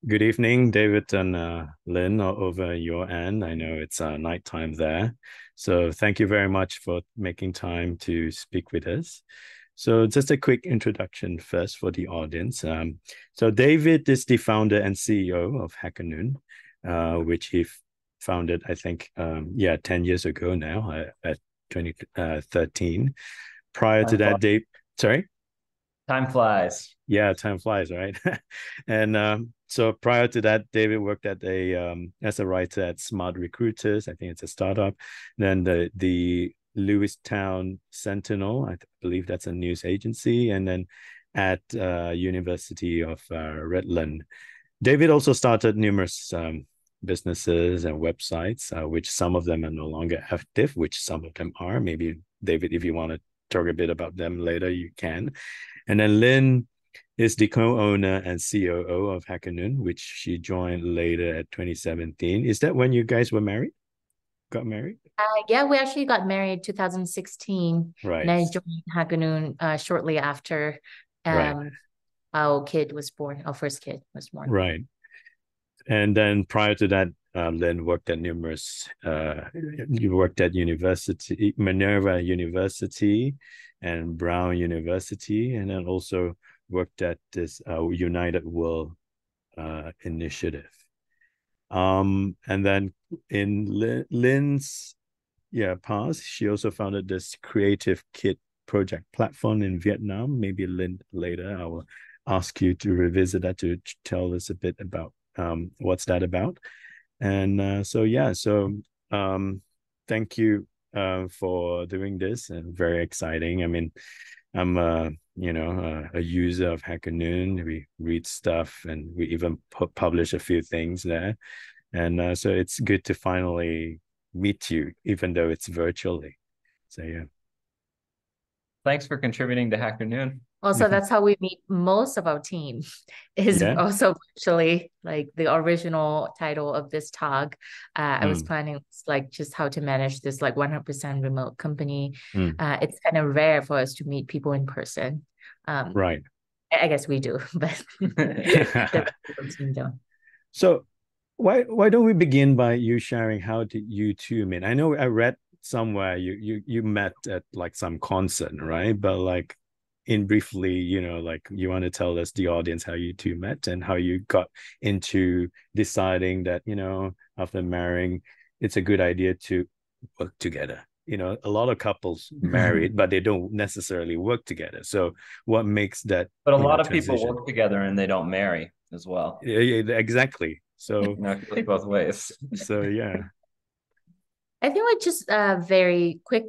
Good evening, David and Lynn over your end. I know it's nighttime there. So thank you very much for making time to speak with us. So just a quick introduction first for the audience. So David is the founder and CEO of HackerNoon, which he founded, I think, 10 years ago now, at 2013. Prior to Time that, flies. Dave, sorry? Time flies. Yeah, time flies, right? And so prior to that, David worked at a as a writer at Smart Recruiters. I think it's a startup. Then the Lewistown Sentinel, I believe that's a news agency, and then at University of Redland. David also started numerous businesses and websites, which some of them are no longer active, which some of them are. Maybe David, if you want to talk a bit about them later, you can. And then Lynn is the co-owner and COO of HackerNoon, which she joined later at 2017. Is that when you guys were married? Got married? Yeah, we actually got married 2016, and Right, I joined HackerNoon shortly after right, um, our kid was born. Our first kid was born. right. And then prior to that, Lynn worked at numerous. You worked at University Minerva University and Brown University, and then also worked at this United World initiative. And then in Lynn's past, she also founded this Creative Kit project platform in Vietnam. Maybe Lynn later, I will ask you to revisit that to tell us a bit about what's that about. And thank you for doing this and very exciting. I mean, I'm a user of HackerNoon. We read stuff and we even publish a few things there. And so it's good to finally meet you, even though it's virtually. So yeah. Thanks for contributing to HackerNoon. Also, that's how we meet most of our team, is Yeah. also actually like the original title of this talk. I was Mm, planning like just how to manage this like 100% remote company. mm, It's kind of rare for us to meet people in person. Um, right. I guess we do, but the rest of the team don't. So why don't we begin by you sharing how did you two meet? I know I read somewhere you met at like some concert, right? But like in briefly, like you want to tell us the audience how you two met and how you got into deciding that, after marrying, it's a good idea to work together. A lot of couples married, but they don't necessarily work together. So what makes that, But a lot of people transition? work together and they don't marry as well. Yeah, yeah, exactly. So It goes both ways. yeah. I think we're just very quick,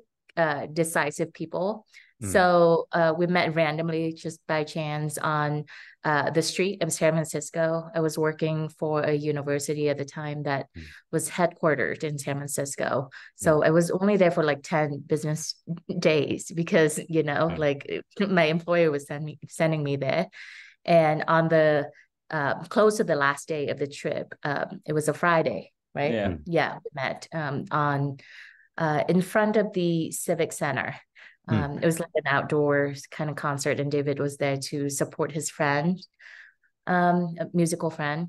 decisive people. Mm, So we met randomly just by chance on the street of San Francisco. I was working for a university at the time that mm, was headquartered in San Francisco. mm. So I was only there for like 10 business days because, Oh, like my employer was sending me there. And on the close to the last day of the trip, it was a Friday, right? Yeah. mm, Yeah, we met on in front of the Civic Center. mm. It was like an outdoor kind of concert, and David was there to support his friend, a musical friend.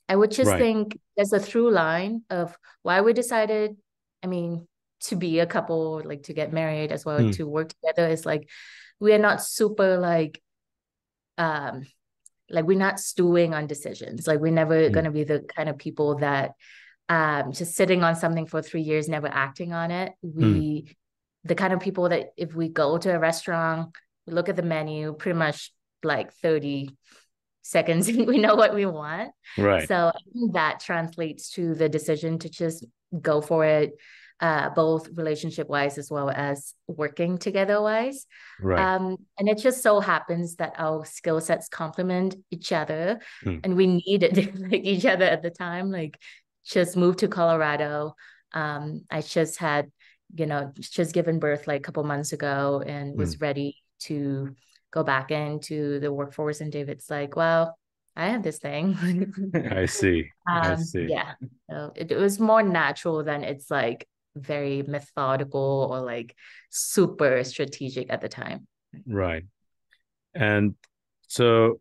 I would just Right. think there's a through line of why we decided, I mean, to be a couple, like to get married as well, Mm, to work together is like we are not super um like we're not stewing on decisions. Like we're never mm, gonna be the kind of people that just sitting on something for 3 years, never acting on it. mm. The kind of people that if we go to a restaurant, we look at the menu, pretty much like 30 seconds, we know what we want. Right. So I think that translates to the decision to just go for it, both relationship wise as well as working together wise. Right. And it just so happens that our skill sets complement each other Mm, and we needed like each other at the time. Like just moved to Colorado. I just had, just given birth like a couple months ago and mm. was ready to go back into the workforce. And David's like, well, I have this thing. I see. I see. Yeah. So it was more natural than it's like very methodical or like super strategic at the time. Right. And so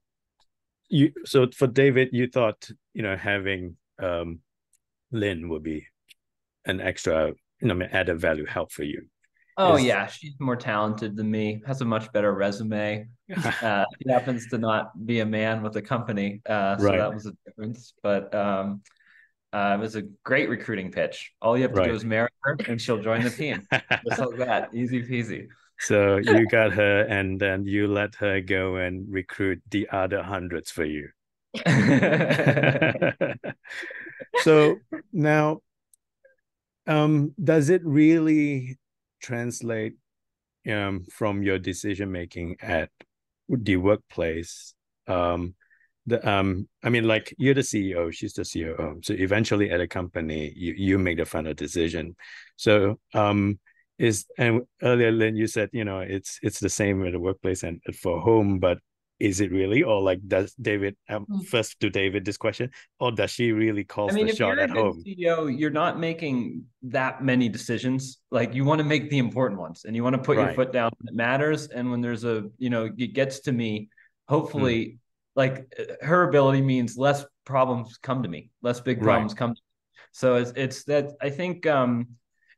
so for David, you thought, having Lynn would be an extra, added value help for you. Oh yeah, she's more talented than me, has a much better resume. He happens to not be a man with a company, so Right. that was a difference. But it was a great recruiting pitch. All you have to do Right. is marry her, and she'll join the team. Just like that, easy peasy. So you got her, and then you let her go and recruit the other hundreds for you. So now, does it really translate from your decision making at the workplace? I mean, like, you're the CEO, she's the COO. So eventually at a company, you make the final decision. So and earlier, Lynn, you said, it's the same at the workplace and for home, but is it really? Or like, does David, first to David this question, or does she really I calls mean, the if shot you're a at good home? CEO, you're not making that many decisions. Like, you want to make the important ones, and you want to put your Right. foot down when it matters. And when there's it gets to me, hopefully, like, her ability means less problems come to me, less big Right. problems come to me. So it's that, I think, and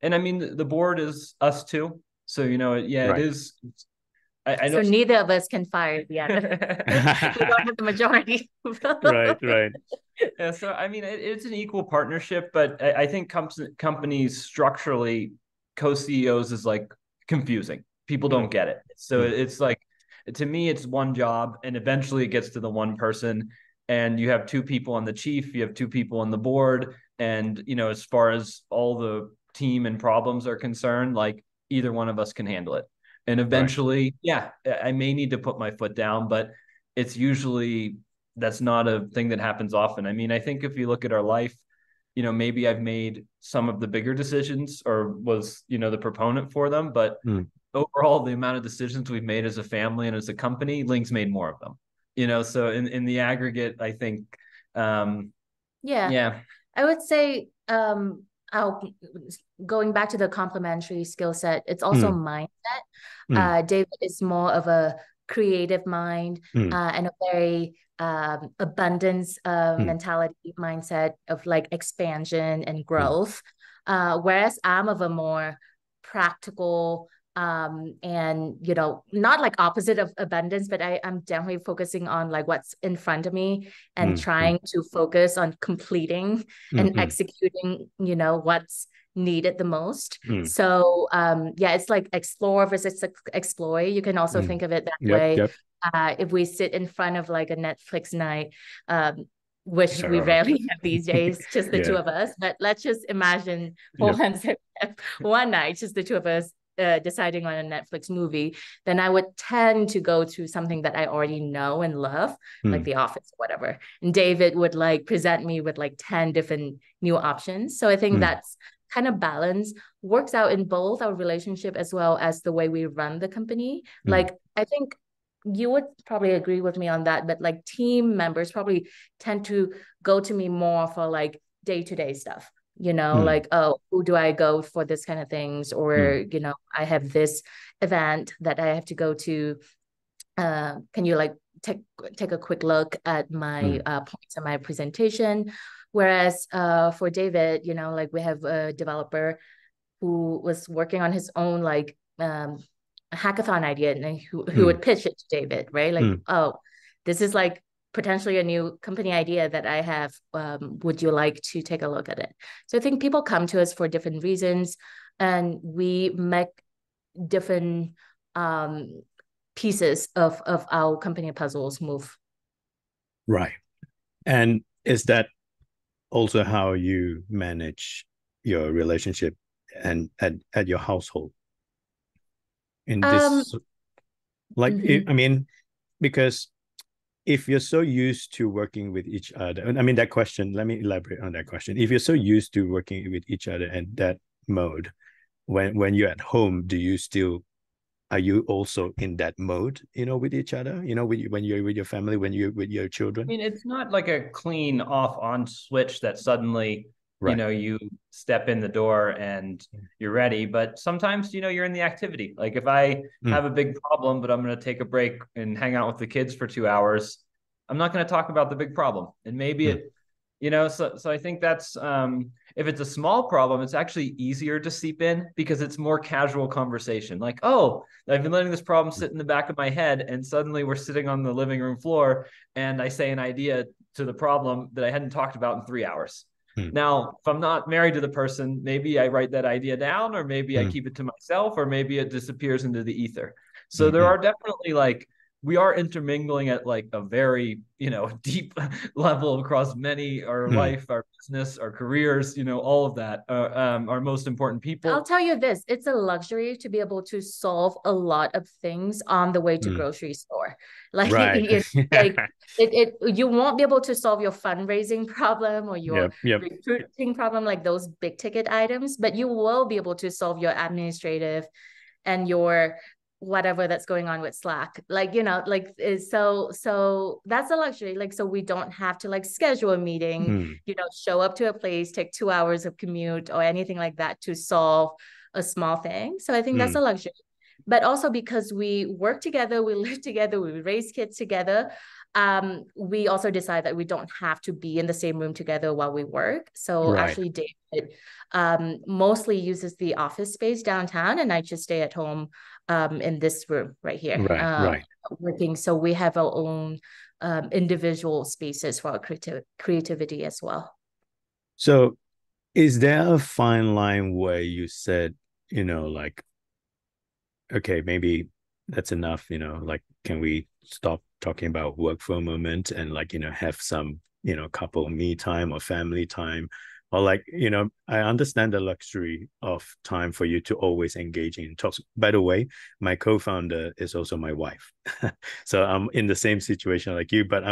I mean, the board is us too. So, yeah, it Right. is. I So don't. neither of us can fire the other. We don't have the majority. Right. Right. Yeah, so I mean, it's an equal partnership, but I think companies structurally, co-CEOs is like confusing. People don't get it. So it's like, to me, it's one job, and eventually it gets to the one person, and you have two people on the chief, you have two people on the board, and as far as all the team and problems are concerned, like, either one of us can handle it. And eventually, yeah, I may need to put my foot down, but it's usually, that's not a thing that happens often. I mean, I think if you look at our life, maybe I've made some of the bigger decisions, or was, the proponent for them, but overall, the amount of decisions we've made as a family and as a company, Link's made more of them. So in the aggregate, I think, yeah. I would say, I'll going back to the complementary skill set, it's also mindset. David is more of a creative mind, and a very abundance mentality mindset of like expansion and growth. Whereas I'm of a more practical, and not like opposite of abundance, but I'm definitely focusing on like what's in front of me and trying to focus on completing and executing what's needed the most. So yeah, it's like explore versus exploit. You can also think of it that way. If we sit in front of like a Netflix night, which we rarely have these days, just the two of us, but let's just imagine one night, just the two of us deciding on a Netflix movie, then I would tend to go to something that I already know and love, like The Office or whatever. And David would like present me with like 10 different new options. So I think that's kind of balance works out in both our relationship as well as the way we run the company. Like, I think you would probably agree with me on that, but like team members probably tend to go to me more for like day-to-day stuff. Like, oh, who do I go for this kind of things? Or, I have this event that I have to go to. Can you like take a quick look at my points in my presentation? Whereas for David, like we have a developer who was working on his own like a hackathon idea, and who would pitch it to David, right? Like, oh, this is like potentially a new company idea that I have. Would you like to take a look at it? So I think people come to us for different reasons, and we make different pieces of our company puzzles move. Right. And is that also how you manage your relationship and at your household in this, like, I mean, because if you're so used to working with each other, I mean, that question, let me elaborate on that question. If you're so used to working with each other in that mode, when you're at home, are you also in that mode, with each other, when you're with your family, when you're with your children? I mean, it's not like a clean off on switch that suddenly, you step in the door and you're ready. But sometimes, you're in the activity. Like, if I have a big problem, but I'm going to take a break and hang out with the kids for 2 hours, I'm not going to talk about the big problem. And maybe it, so I think that's, if it's a small problem, it's actually easier to seep in because it's more casual conversation. Like, oh, I've been letting this problem sit in the back of my head, and suddenly we're sitting on the living room floor, and I say an idea to the problem that I hadn't talked about in 3 hours. Now, if I'm not married to the person, maybe I write that idea down, or maybe I keep it to myself, or maybe it disappears into the ether. So there are definitely like, we are intermingling at like a very, deep level across many, our life, our business, our careers, all of that, our most important people. I'll tell you this, it's a luxury to be able to solve a lot of things on the way to grocery store. Like, you won't be able to solve your fundraising problem or your recruiting problem, like those big ticket items, but you will be able to solve your administrative and your whatever that's going on with Slack, so that's a luxury. Like, so we don't have to like schedule a meeting, show up to a place, take 2 hours of commute or anything like that to solve a small thing. So I think that's a luxury. But also because we work together, we live together, we raise kids together, we also decide that we don't have to be in the same room together while we work. So actually David mostly uses the office space downtown, and I just stay at home in this room right here, working. So we have our own individual spaces for our creativity as well. So is there a fine line where you said, like, okay, maybe that's enough, like, can we stop talking about work for a moment and like, have some, couple me time or family time? Or like, I understand the luxury of time for you to always engage in talks. By the way, my co-founder is also my wife. So I'm in the same situation like you, but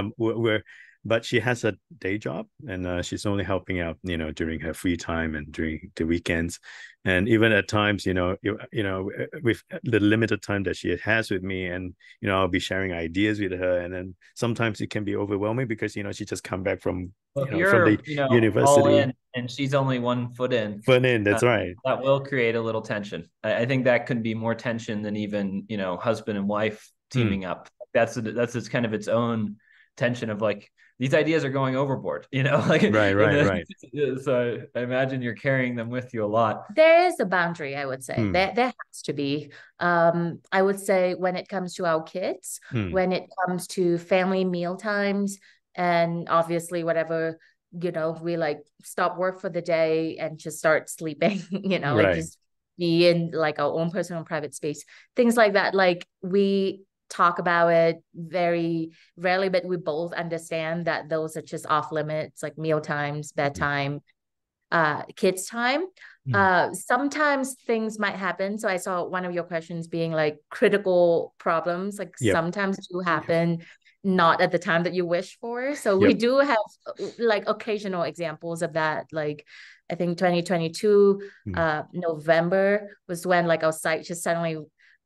but she has a day job, and she's only helping out, during her free time and during the weekends. And even at times, with the limited time that she has with me, and, I'll be sharing ideas with her. And then sometimes it can be overwhelming because, she just come back from, from the university. All in, and she's only 1 foot in. That's right. That will create a little tension. I think that could be more tension than even, husband and wife teaming up. That's it's kind of its own tension of like, these ideas are going overboard, right. So I imagine you're carrying them with you a lot. There is a boundary, I would say. There has to be. I would say when it comes to our kids, when it comes to family meal times, and obviously whatever, we like stop work for the day and just start sleeping, like just be in like our own personal private space, things like that. Like, we talk about it very rarely, but we both understand that those are just off limits, like meal times, bedtime, kids time. Sometimes things might happen. So I saw one of your questions being like critical problems, like sometimes do happen, not at the time that you wish for. So we do have like occasional examples of that. Like, I think 2022 November was when like our site just suddenly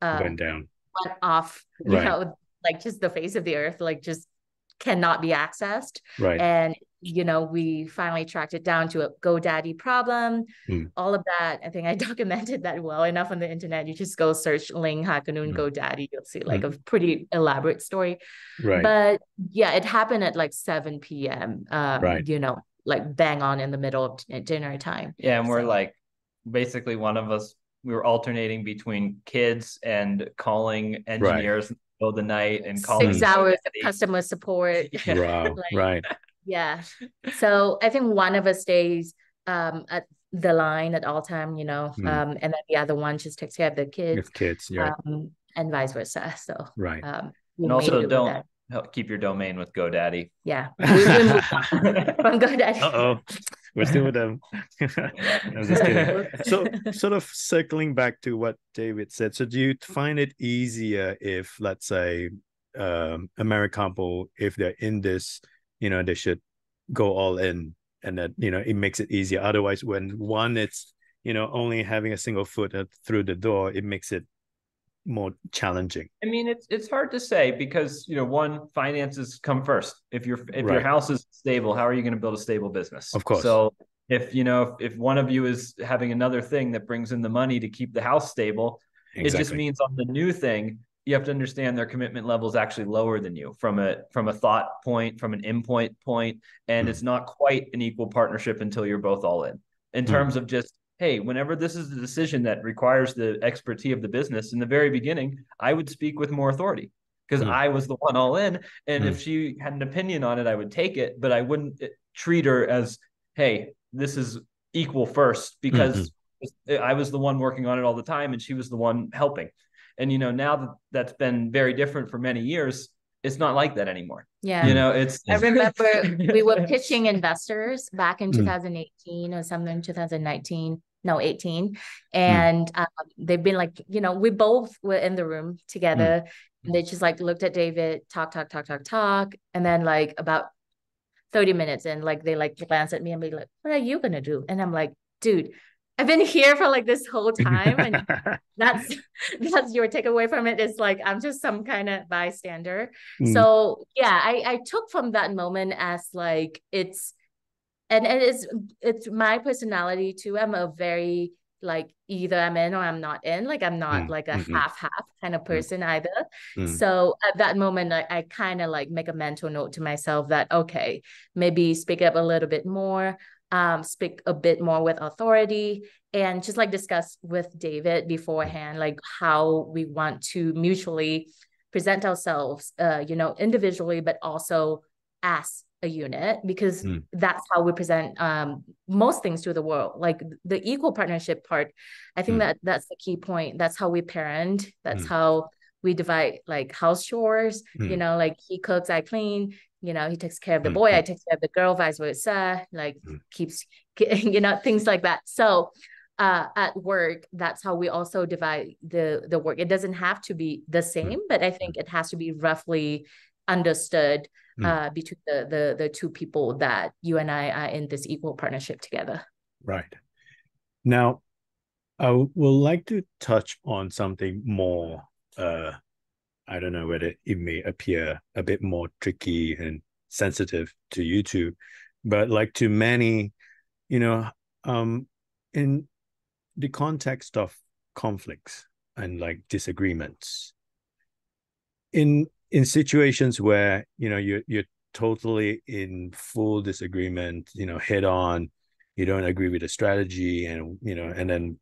went down, went off, like just the face of the earth, like just cannot be accessed. And, we finally tracked it down to a GoDaddy problem, all of that. I think I documented that well enough on the internet. You just go search Ling HackerNoon GoDaddy, you'll see like a pretty elaborate story. But yeah, it happened at like 7 p.m., like bang on in the middle of dinner time. Yeah, and we're like, basically one of us, we were alternating between kids and calling engineers in the middle of the night and calling 6 hours of customer support. Wow. Yeah. So I think one of us stays at the line at all time, and then the other one just takes care of the kids. And vice versa. So and also don't keep your domain with GoDaddy. Yeah. We moved on from GoDaddy. We're still with them. I'm just kidding. So sort of circling back to what David said. So do you find it easier if, let's say, a married couple, if they're in this, they should go all in, and that, it makes it easier. Otherwise, when one, it's, only having a single foot through the door, it makes it more challenging. I mean, it's hard to say because, one, finances come first. If your house is stable, how are you going to build a stable business? Of course. So if one of you is having another thing that brings in the money to keep the house stable, it just means on the new thing, you have to understand their commitment level is actually lower than you from a thought point, from an endpoint point, and it's not quite an equal partnership until you're both all in terms of just, hey, whenever this is a decision that requires the expertise of the business, in the very beginning, I would speak with more authority because I was the one all in. And if she had an opinion on it, I would take it, but I wouldn't treat her as, hey, this is equal first, because I was the one working on it all the time and she was the one helping. And, now that that's been very different for many years, it's not like that anymore. Yeah. It's, I remember we were pitching investors back in 2018 or something, 2019, no, 18. And they've been like, we both were in the room together and they just like looked at David, talk. And then like about 30 minutes and like, they like glance at me and be like, what are you going to do? And I'm like, dude, I've been here for like this whole time, and that's your takeaway from it, is like I'm just some kind of bystander. So yeah, I took from that moment as like it's my personality too. I'm a very like either I'm in or I'm not in. Like I'm not like a half kind of person either. So at that moment, I kind of like make a mental note to myself that okay, maybe speak up a little bit more. Speak a bit more with authority, and just like discuss with David beforehand, like how we want to mutually present ourselves, individually, but also as a unit, because that's how we present most things to the world. Like the equal partnership part, I think that's the key point. That's how we parent. That's how we divide like house chores, like he cooks, I clean, he takes care of the boy, I take care of the girl, vice versa, like keeps, things like that. So at work, that's how we also divide the work. It doesn't have to be the same, but I think it has to be roughly understood between the two people that you and I are in this equal partnership together. Right. Now, I would like to touch on something more. I don't know whether it may appear a bit more tricky and sensitive to you two, but like to many, in the context of conflicts and like disagreements, in situations where you're totally in full disagreement, head on, you don't agree with the strategy, and and then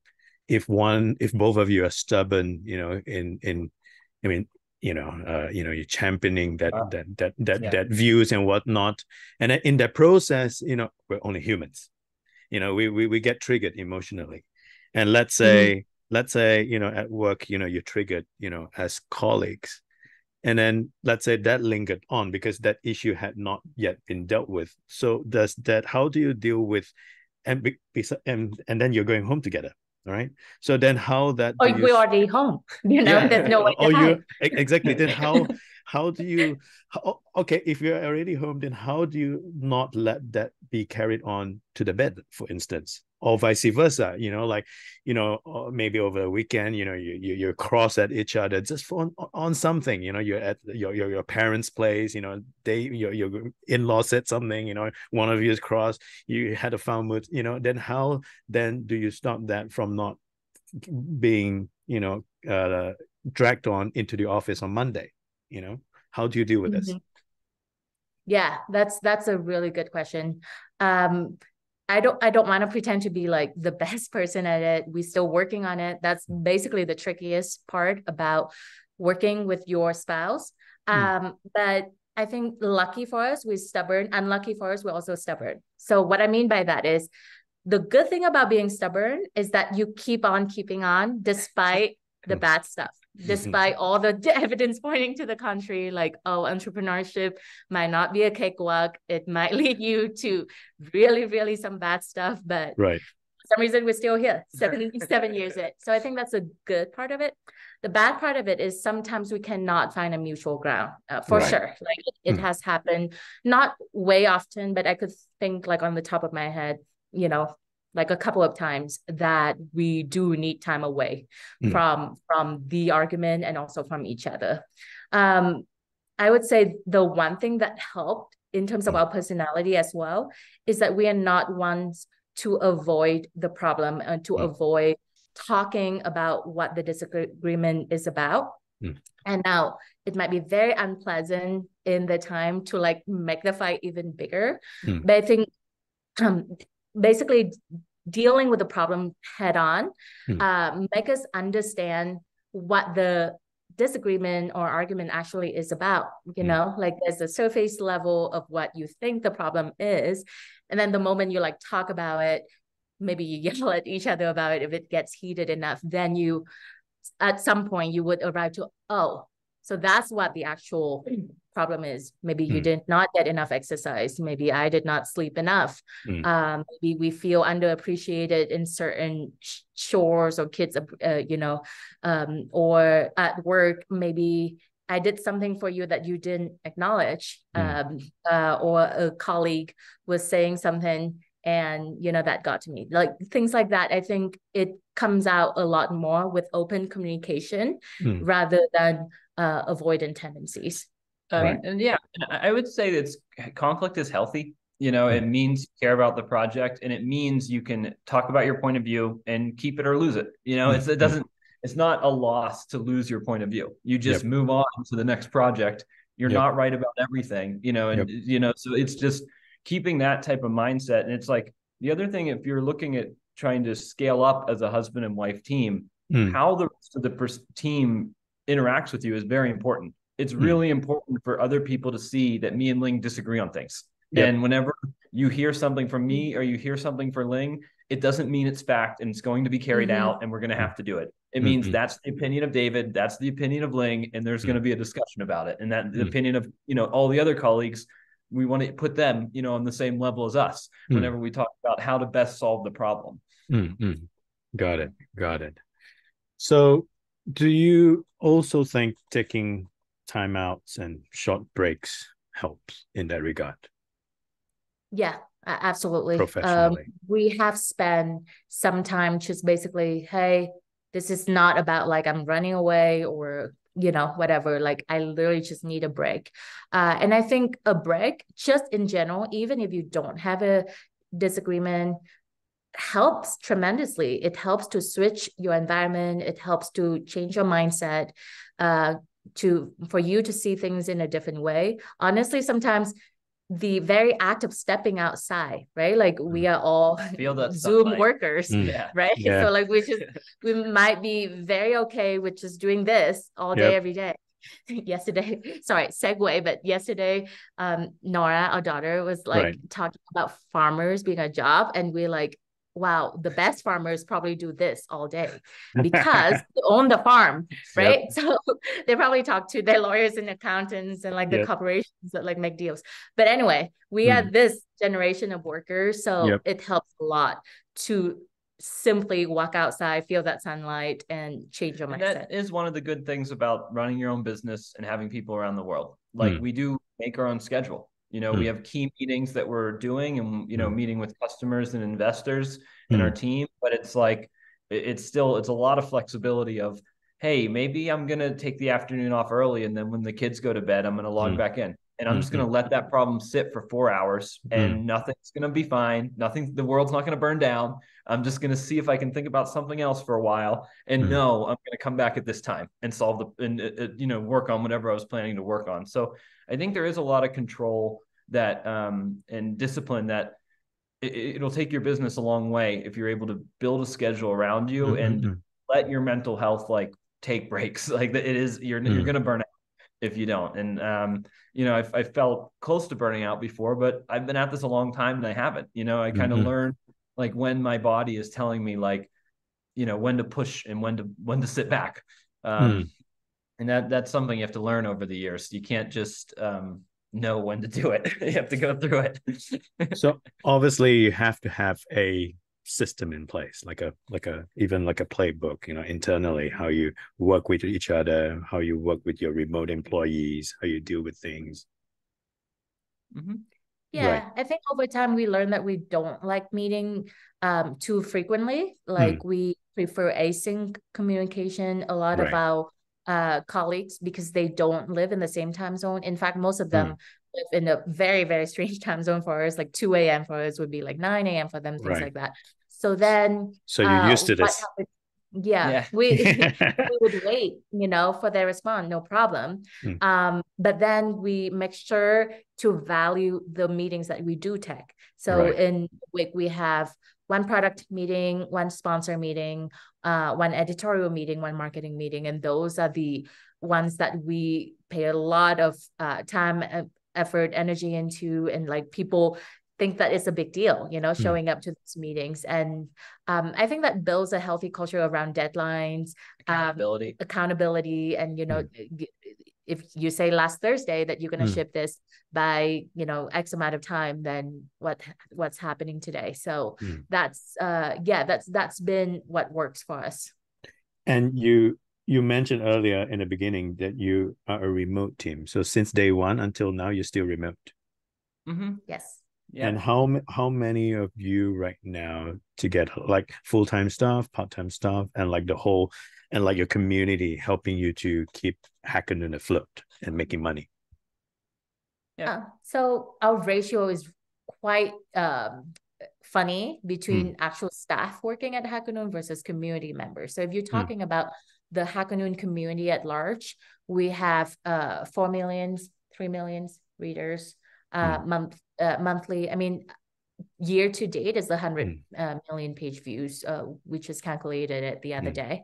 if both of you are stubborn, you're championing that views and whatnot, and in that process, we're only humans, we get triggered emotionally, and let's say at work, you're triggered, as colleagues, and then let's say that lingered on because that issue had not yet been dealt with. So how do you deal with, and then you're going home together? All right. So then how that we're already home, there's no way to hide. Exactly. Then how do you, okay, if you're already home, then how do you not let that be carried on to the bed, for instance, or vice versa, or maybe over a weekend, you're cross at each other just on something, you're at your parents' place, your in-law said something, one of you is cross, you had a foul mood, then how then do you stop that from not being, dragged on into the office on Monday? How do you deal with this? Yeah, that's a really good question. I don't want to pretend to be like the best person at it. We're still working on it. That's basically the trickiest part about working with your spouse. But I think lucky for us, we're stubborn. Unlucky for us, we're also stubborn. So what I mean by that is the good thing about being stubborn is that you keep on keeping on despite the bad stuff. Despite all the evidence pointing to the contrary, like, entrepreneurship might not be a cakewalk. It might lead you to really, really some bad stuff. But for some reason, we're still here, 7 years in. So I think that's a good part of it. The bad part of it is sometimes we cannot find a mutual ground, for sure. Like it has happened, not way often, but I could think like on the top of my head, like a couple of times that we do need time away from the argument and also from each other. I would say the one thing that helped in terms of our personality as well is that we are not ones to avoid the problem and to avoid talking about what the disagreement is about. And now it might be very unpleasant in the time to like make the fight even bigger. But I think basically dealing with the problem head on, make us understand what the disagreement or argument actually is about. You know, like there's a surface level of what you think the problem is. And then the moment you like talk about it, maybe you yell at each other about it. If it gets heated enough, then you, at some point you would arrive to, oh, so that's what the actual problem is. Maybe you did not get enough exercise. Maybe I did not sleep enough. Maybe we feel underappreciated in certain chores or kids, you know, or at work, maybe I did something for you that you didn't acknowledge, or a colleague was saying something and, you know, that got to me. Like things like that. I think it comes out a lot more with open communication rather than avoidant tendencies. Right. And yeah, I would say that conflict is healthy. You know, it means you care about the project, and it means you can talk about your point of view and keep it or lose it. You know, it doesn't, it's not a loss to lose your point of view. You just move on to the next project. You're not right about everything, you know, and, you know, so it's just keeping that type of mindset. And it's like the other thing, if you're looking at trying to scale up as a husband and wife team, how the rest of the team interacts with you is very important. It's really important for other people to see that me and Ling disagree on things. And whenever you hear something from me or you hear something for Ling, it doesn't mean it's fact and it's going to be carried out and we're going to have to do it. It means that's the opinion of David, that's the opinion of Ling, and there's going to be a discussion about it. And that the opinion of, you know, all the other colleagues, we want to put them, you know, on the same level as us whenever we talk about how to best solve the problem. Got it. So do you also think taking timeouts and short breaks helps in that regard? Yeah, absolutely. Professionally. We have spent some time just basically, hey, this is not about like I'm running away or, you know, whatever. Like I literally just need a break. And I think a break, just in general, even if you don't have a disagreement, helps tremendously. It helps to switch your environment. It helps to change your mindset, for you to see things in a different way. Honestly, sometimes the very act of stepping outside, right? Like we are all Zoom workers, right? So like we might be very okay with just doing this all day, every day. Yesterday, sorry, segue, but yesterday, Nora, our daughter, was like talking about farmers being a job, and we're like, wow, the best farmers probably do this all day because they own the farm, right? So they probably talk to their lawyers and accountants and like the corporations that like make deals. But anyway, we are this generation of workers, so it helps a lot to simply walk outside, feel that sunlight, and change your mindset. That is one of the good things about running your own business and having people around the world. Like we do make our own schedule. You know, we have key meetings that we're doing and, you know, meeting with customers and investors in our team, but it's like, it's a lot of flexibility of, hey, maybe I'm going to take the afternoon off early. And then when the kids go to bed, I'm going to log back in and I'm just going to let that problem sit for 4 hours and nothing's going to be fine. The world's not going to burn down. I'm just going to see if I can think about something else for a while and no, I'm going to come back at this time and you know, work on whatever I was planning to work on. So I think there is a lot of control that and discipline that it'll take your business a long way if you're able to build a schedule around you and let your mental health like take breaks. Like you're going to burn out if you don't. And you know, I felt close to burning out before, but I've been at this a long time and I haven't. You know, I kind of learned like when my body is telling me like, you know, when to push and when to sit back. And that's something you have to learn over the years. You can't just know when to do it. You have to go through it. So obviously you have to have a system in place, even like a playbook, you know, internally, how you work with each other, how you work with your remote employees, how you deal with things. Yeah, I think over time we learned that we don't like meeting too frequently. Like we prefer async communication. A lot of our colleagues, because they don't live in the same time zone. In fact, most of them live in a very, very strange time zone for us. Like 2 a.m. for us would be like 9 a.m. for them, things like that. So then you're used to this. Yeah, we would wait, for their response, no problem. But then we make sure to value the meetings that we do take. So in week we have one product meeting, one sponsor meeting, one editorial meeting, one marketing meeting, and those are the ones that we pay a lot of time, effort, energy into, and like people think that it's a big deal, showing up to these meetings. And I think that builds a healthy culture around deadlines, accountability, and if you say last Thursday that you're going to ship this by X amount of time, then what's happening today? So that's been what works for us. And you mentioned earlier in the beginning that you are a remote team. So since day one until now, you're still remote. Yes. Yeah. And how many of you right now together, like full-time staff, part-time staff, and like the whole, and like your community helping you to keep HackerNoon afloat and making money? Yeah. So our ratio is quite funny between actual staff working at HackerNoon versus community members. So if you're talking about the HackerNoon community at large, we have 4 million, 3 million readers monthly. I mean, year to date is 100 million page views, which is calculated at the other day.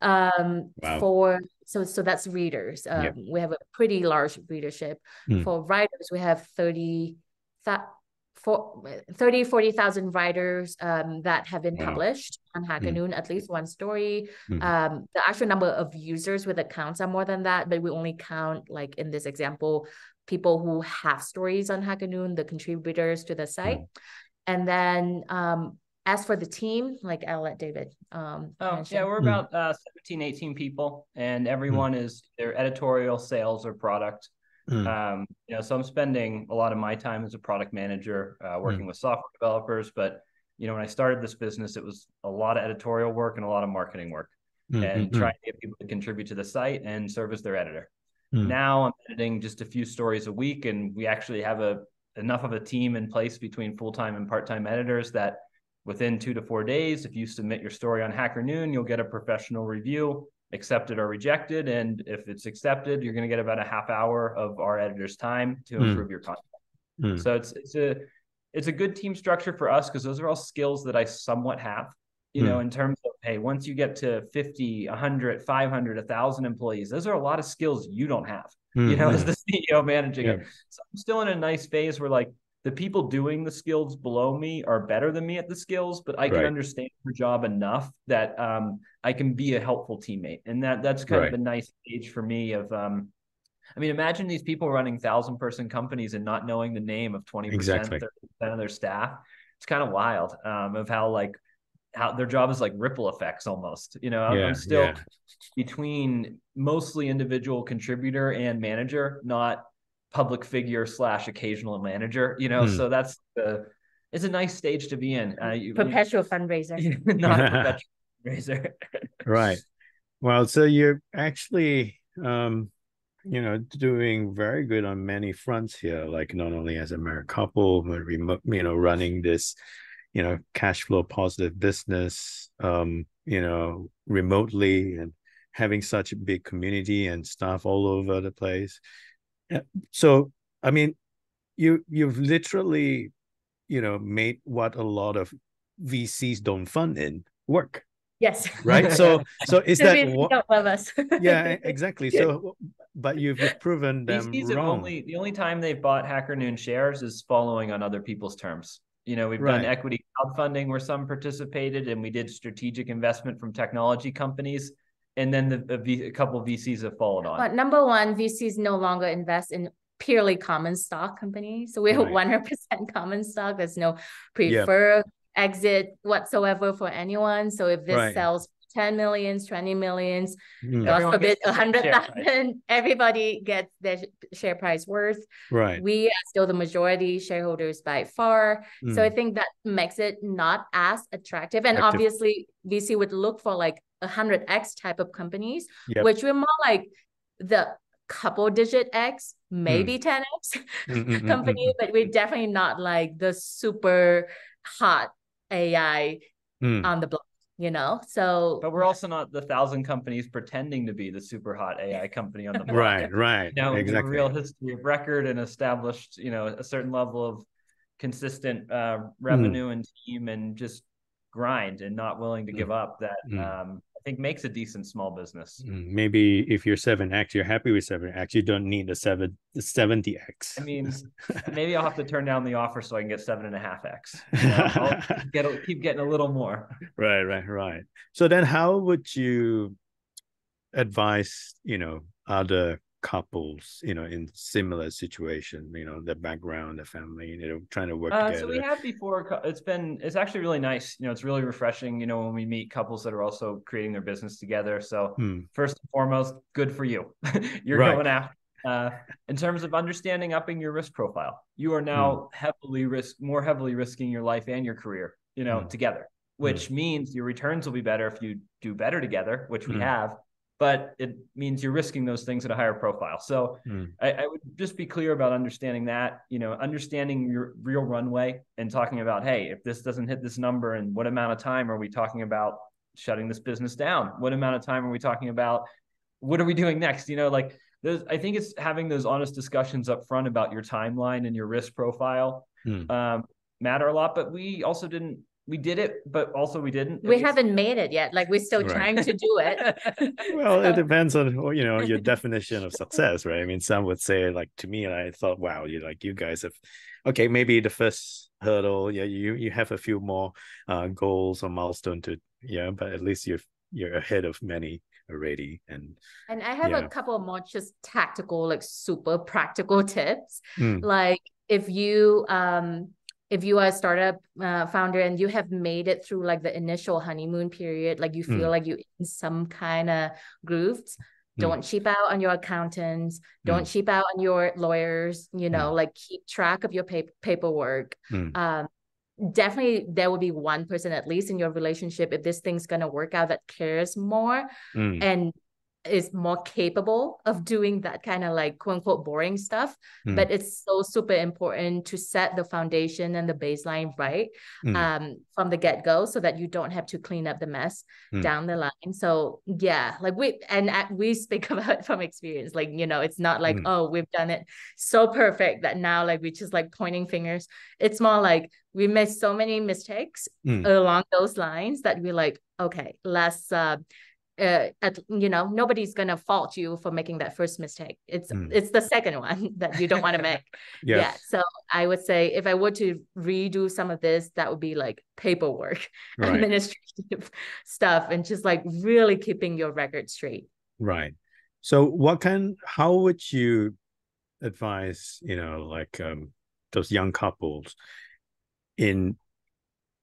Wow. So that's readers. We have a pretty large readership. For writers, we have 40,000 writers that have been published on HackerNoon, at least one story. The actual number of users with accounts are more than that, but we only count, like in this example, people who have stories on HackerNoon, the contributors to the site. And then as for the team, like I'll let David mention. We're about 17, 18 people, and everyone is their editorial, sales, or product. So I'm spending a lot of my time as a product manager working with software developers. But, when I started this business, it was a lot of editorial work and a lot of marketing work and trying to get people to contribute to the site and serve as their editor. Now I'm editing just a few stories a week, and we actually have enough of a team in place between full-time and part-time editors that within 2 to 4 days, if you submit your story on HackerNoon, you'll get a professional review, accepted or rejected. And if it's accepted, you're going to get about a half hour of our editor's time to improve your content. So it's a good team structure for us, because those are all skills that I somewhat have, in terms of, hey, once you get to 50, 100, 500, 1,000 employees, those are a lot of skills you don't have, as the CEO managing it. So I'm still in a nice phase where, like, the people doing the skills below me are better than me at the skills, but I can understand their job enough that I can be a helpful teammate. And that's kind of a nice stage for me of, imagine these people running 1,000-person companies and not knowing the name of 20%, 30% of their staff. It's kind of wild of how their job is like ripple effects almost. I'm still between mostly individual contributor and manager, not public figure / occasional manager, so it's a nice stage to be in. Perpetual fundraiser. Not a perpetual fundraiser. Right. Well, so you're actually doing very good on many fronts here, like not only as a married couple, but remote, running this cash flow positive business remotely, and having such a big community and stuff all over the place. So, you've literally, made what a lot of VCs don't fund in work. Yes. Right. So is that what? Don't love us. Yeah, exactly. So, but you've proven them VCs wrong. The only time they've bought HackerNoon shares is following on other people's terms. We've done equity crowdfunding where some participated, and we did strategic investment from technology companies. And then a couple of VCs have followed on. But number one, VCs no longer invest in purely common stock companies. So we have 100% common stock. There's no preferred exit whatsoever for anyone. So if this sells 10 millions, 20 millions, God forbid, 100,000, everybody gets their share price worth. We are still the majority shareholders by far. So I think that makes it not as attractive. And obviously, VC would look for like 100x type of companies, which we're more like the couple digit X, maybe 10x company, but we're definitely not like the super hot AI on the block. So but we're also not the 1,000 companies pretending to be the super hot AI company on the block. Right. We have a Exactly. real history of record and established, a certain level of consistent revenue and team and just grind and not willing to give up that I think makes a decent small business. Maybe if you're 7x, you're happy with 7x. You don't need the 70x. I mean, maybe I'll have to turn down the offer so I can get 7.5x. I'll keep getting a little more. Right. So then how would you advise, other couples, in similar situation, the background, the family, trying to work together? So we have before. It's actually really nice. It's really refreshing, when we meet couples that are also creating their business together. So first and foremost, good for you. You're going after. In terms of understanding upping your risk profile, you are now more heavily risking your life and your career, together, which means your returns will be better if you do better together, which we have. But it means you're risking those things at a higher profile. So I would just be clear about understanding that, understanding your real runway and talking about, hey, if this doesn't hit this number, and what amount of time are we talking about shutting this business down? What amount of time are we talking about? What are we doing next? I think it's having those honest discussions up front about your timeline and your risk profile matter a lot. But we did it, but also we didn't. We haven't made it yet. Like, we're still trying to do it. Well, it depends on, your definition of success, right? I mean, some would say, like, to me, I thought, wow, you guys have, okay, maybe the first hurdle, you have a few more goals or milestone but at least you're ahead of many already. And I have a couple more just tactical, like super practical tips. Like, if you are a startup founder and you have made it through like the initial honeymoon period, like you feel like you're in some kind of grooves, don't cheap out on your accountants, don't cheap out on your lawyers, like keep track of your paperwork. Definitely there will be one person at least in your relationship, if this thing's going to work out, that cares more and is more capable of doing that kind of like quote unquote boring stuff. But it's so super important to set the foundation and the baseline right from the get-go, so that you don't have to clean up the mess down the line. So like we speak about it from experience, like, it's not like, oh, we've done it so perfect that now like we just like pointing fingers. It's more like we made so many mistakes along those lines that we're like, okay, let's nobody's gonna fault you for making that first mistake. It's the second one that you don't want to make. Yeah. So I would say, if I were to redo some of this, that would be like paperwork, administrative stuff, and just like really keeping your record straight. Right. So how would you advise, those young couples in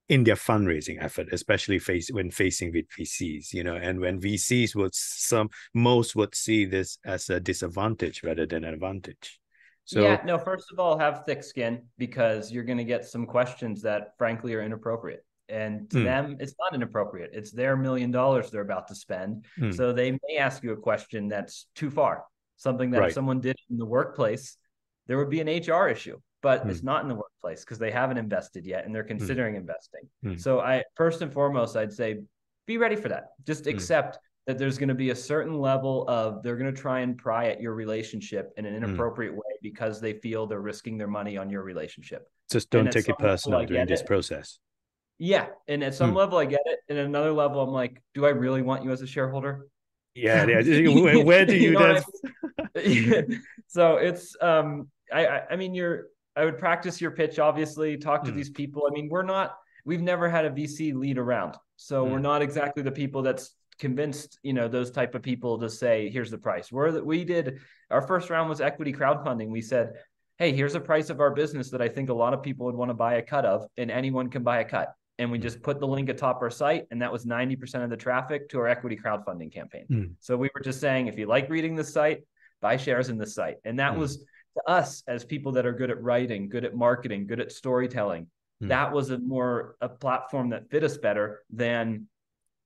their fundraising effort, especially when facing with VCs, and when VCs most would see this as a disadvantage rather than an advantage. So first of all, have thick skin, because you're going to get some questions that frankly are inappropriate. And to them, it's not inappropriate. It's their $1 million they're about to spend. So they may ask you a question that's too far, something that if someone did in the workplace, there would be an HR issue. But it's not in the workplace because they haven't invested yet and they're considering investing. So first and foremost, I'd say be ready for that. Just accept that there's going to be a certain level of, they're going to try and pry at your relationship in an inappropriate way because they feel they're risking their money on your relationship. Just don't take it personal during this process. Yeah. And at some level, I get it. And at another level, I'm like, do I really want you as a shareholder? Yeah. Where do you So it's, I mean, I would practice your pitch, obviously, talk to these people. I mean, we've never had a VC lead around. So we're not exactly the people that's convinced, those type of people to say, here's the price. Our first round was equity crowdfunding. We said, hey, here's a price of our business that I think a lot of people would want to buy a cut of, and anyone can buy a cut. And we just put the link atop our site, and that was 90% of the traffic to our equity crowdfunding campaign. So we were just saying, if you like reading the site, buy shares in the site. And that was, to us as people that are good at writing, good at marketing, good at storytelling, that was a platform that fit us better than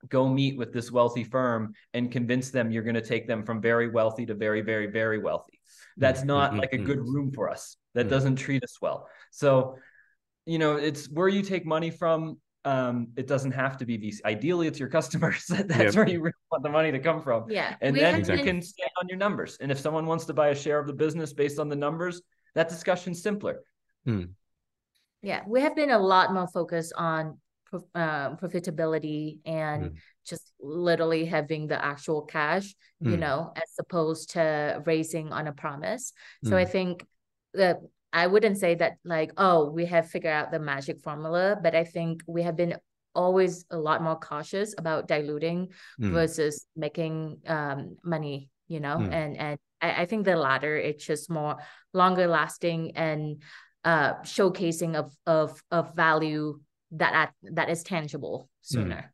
go meet with this wealthy firm and convince them you're going to take them from very wealthy to very, very, very wealthy. That's not like a good room for us. That doesn't treat us well. So, it's where you take money from. It doesn't have to be VC. Ideally, it's your customers. That's where you really want the money to come from. Yeah. And then you can stand on your numbers. And if someone wants to buy a share of the business based on the numbers, that discussion's simpler. Yeah, we have been a lot more focused on profitability and just literally having the actual cash, you know, as opposed to raising on a promise. So I think that I wouldn't say that like, oh, we have figured out the magic formula, but I think we have been always a lot more cautious about diluting versus making money, you know, and I think the latter, it's just more longer lasting and showcasing of value that is tangible sooner.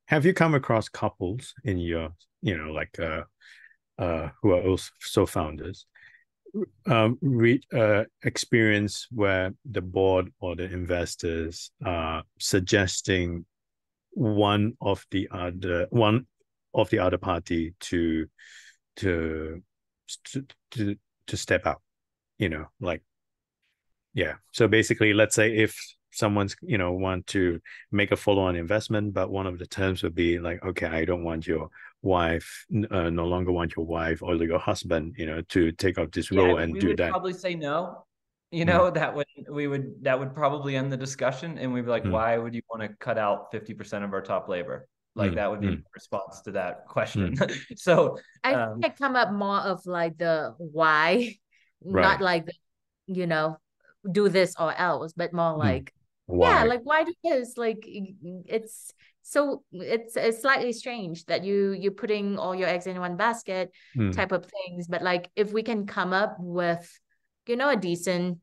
Have you come across couples in your, you know, like who are also founders, experience where the board or the investors are suggesting one of the other party to step out, you know, like, yeah. So basically, let's say if someone's, you know, want to make a follow-on investment, but one of the terms would be like, okay, I don't want your wife, no longer want your wife or your husband, you know, to take up this role and do that. We would probably say no. You know, that would probably end the discussion, and we'd be like, why would you want to cut out 50% of our top labor? Like that would be the response to that question. So I think I come up more of like the why, not like the, you know, do this or else, but more like why? Yeah, like why do this? Like it's slightly strange that you're putting all your eggs in one basket type of things. But like if we can come up with, you know, a decent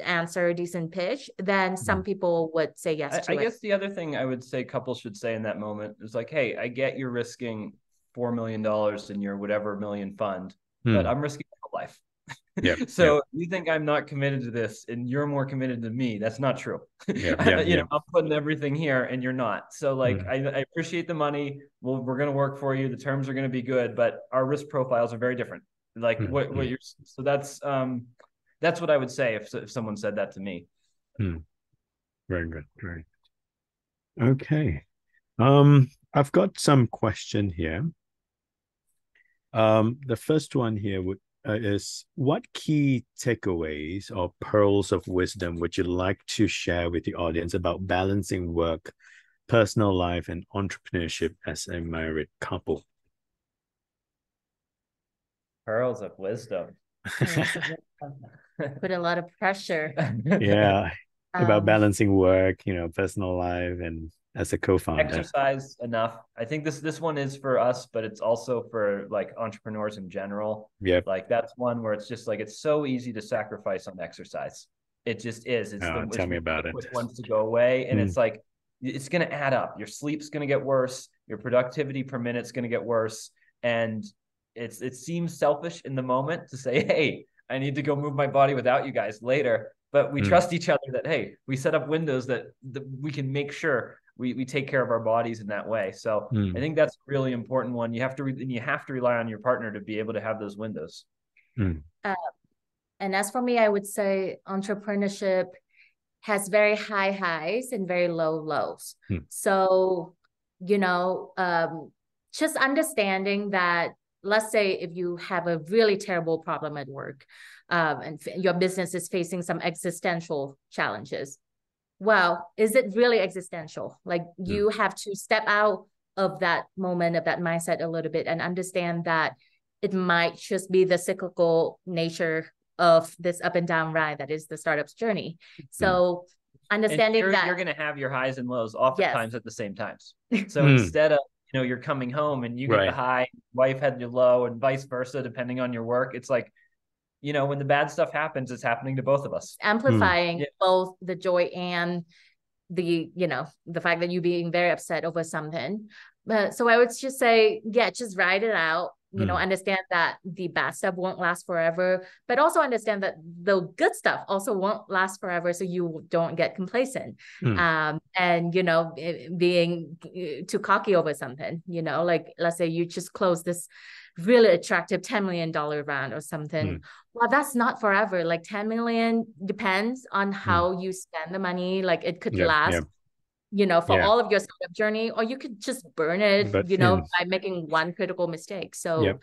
answer, a decent pitch, then some people would say yes to it. I guess the other thing I would say couples should say in that moment is like, hey, I get you're risking $4 million in your whatever million fund, but I'm risking my whole life. So you think I'm not committed to this and you're more committed to me. That's not true. You know, I'm putting everything here and you're not. So like, I appreciate the money. Well, we're going to work for you. The terms are going to be good, but our risk profiles are very different. Like what you're, so that's what I would say if someone said that to me. Very good. Very good. Okay. I've got some question here. The first one here is what key takeaways or pearls of wisdom would you like to share with the audience about balancing work, personal life, and entrepreneurship as a married couple? Pearls of wisdom. Put a lot of pressure. Yeah, about balancing work, you know, personal life, and as a co-founder. Exercise enough. I think this one is for us, but it's also for like entrepreneurs in general. Yeah. Like that's one where it's just like, it's so easy to sacrifice on exercise. It just is. Tell me about it. Quick ones to go away. And it's like, it's going to add up. Your sleep's going to get worse. Your productivity per minute's going to get worse. And it seems selfish in the moment to say, hey, I need to go move my body without you guys later. But we trust each other that, hey, we set up windows that we can make sure we take care of our bodies in that way. So I think that's a really important one. You have to rely on your partner to be able to have those windows. And as for me, I would say entrepreneurship has very high highs and very low lows. So, you know, just understanding that, let's say if you have a really terrible problem at work, and your business is facing some existential challenges. Well, is it really existential? Like you have to step out of that moment, of that mindset a little bit and understand that it might just be the cyclical nature of this up and down ride that is the startup's journey. So understanding that you're going to have your highs and lows oftentimes at the same times. So instead of, you know, you're coming home and you get the high, wife had your low, and vice versa, depending on your work, it's like, you know, when the bad stuff happens, it's happening to both of us. Amplifying both the joy and the, you know, the fact that you being very upset over something. But so I would just say, yeah, just ride it out. You know, understand that the bad stuff won't last forever, but also understand that the good stuff also won't last forever. So you don't get complacent. And, you know, being too cocky over something, you know, like let's say you just close this really attractive $10 million round or something. Well, that's not forever. Like 10 million depends on how you spend the money. Like it could last for all of your startup journey, or you could just burn it, by making one critical mistake. So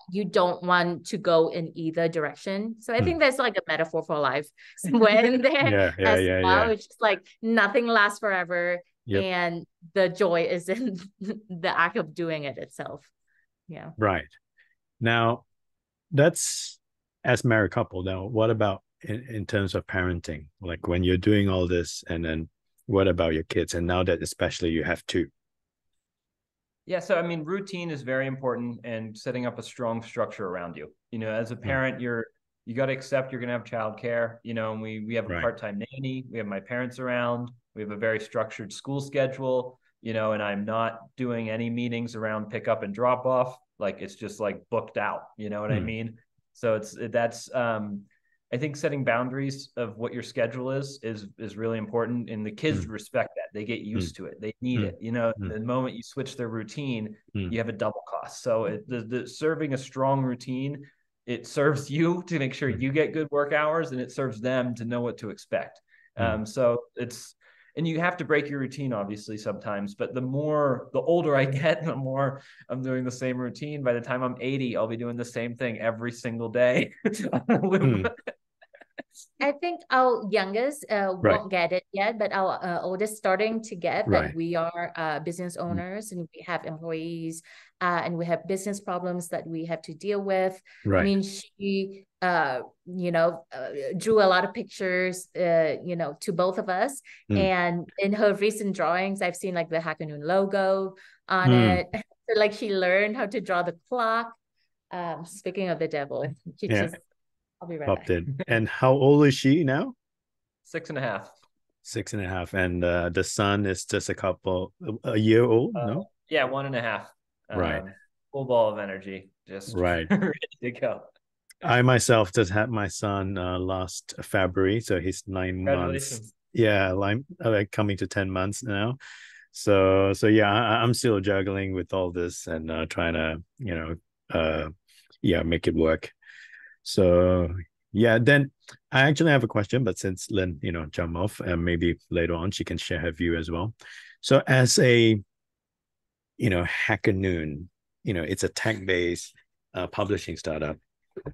you don't want to go in either direction. So I think there's like a metaphor for life somewhere in there as well. It's just like nothing lasts forever. And the joy is in the act of doing it itself. Yeah. Right. Now, that's as married couple. Now, what about in terms of parenting? Like when you're doing all this, and then what about your kids? And now that especially you have two. Yeah, so I mean, routine is very important, and setting up a strong structure around you. As a parent, you got to accept you're going to have childcare. And we have a part-time nanny. We have my parents around. We have a very structured school schedule. And I'm not doing any meetings around pick up and drop off. Like it's just like booked out. You know what I mean? So that's I think setting boundaries of what your schedule is really important, and the kids respect that. They get used to it. They need it. The moment you switch their routine, you have a double cost. So the serving a strong routine, it serves you to make sure you get good work hours, and it serves them to know what to expect. And you have to break your routine, obviously, sometimes. But the older I get, the more I'm doing the same routine. By the time I'm 80, I'll be doing the same thing every single day. I think our youngest won't get it yet, but our oldest starting to get that we are business owners and we have employees and we have business problems that we have to deal with. I mean, she, drew a lot of pictures, to both of us. And in her recent drawings, I've seen like the HackerNoon logo on it. So like she learned how to draw the clock. Speaking of the devil, she just... I'll be right back. And how old is she now? 6.5. 6.5. And the son is just a year old, no? Yeah, 1.5. Right. Full ball of energy. Just ready to go. I myself just had my son last February. So he's 9 months. Yeah, like coming to 10 months now. So yeah, I'm still juggling with all this and trying to, make it work. So yeah, then I actually have a question, but since Lynn, jump off, and maybe later on she can share her view as well. So as a, HackerNoon, it's a tech-based publishing startup.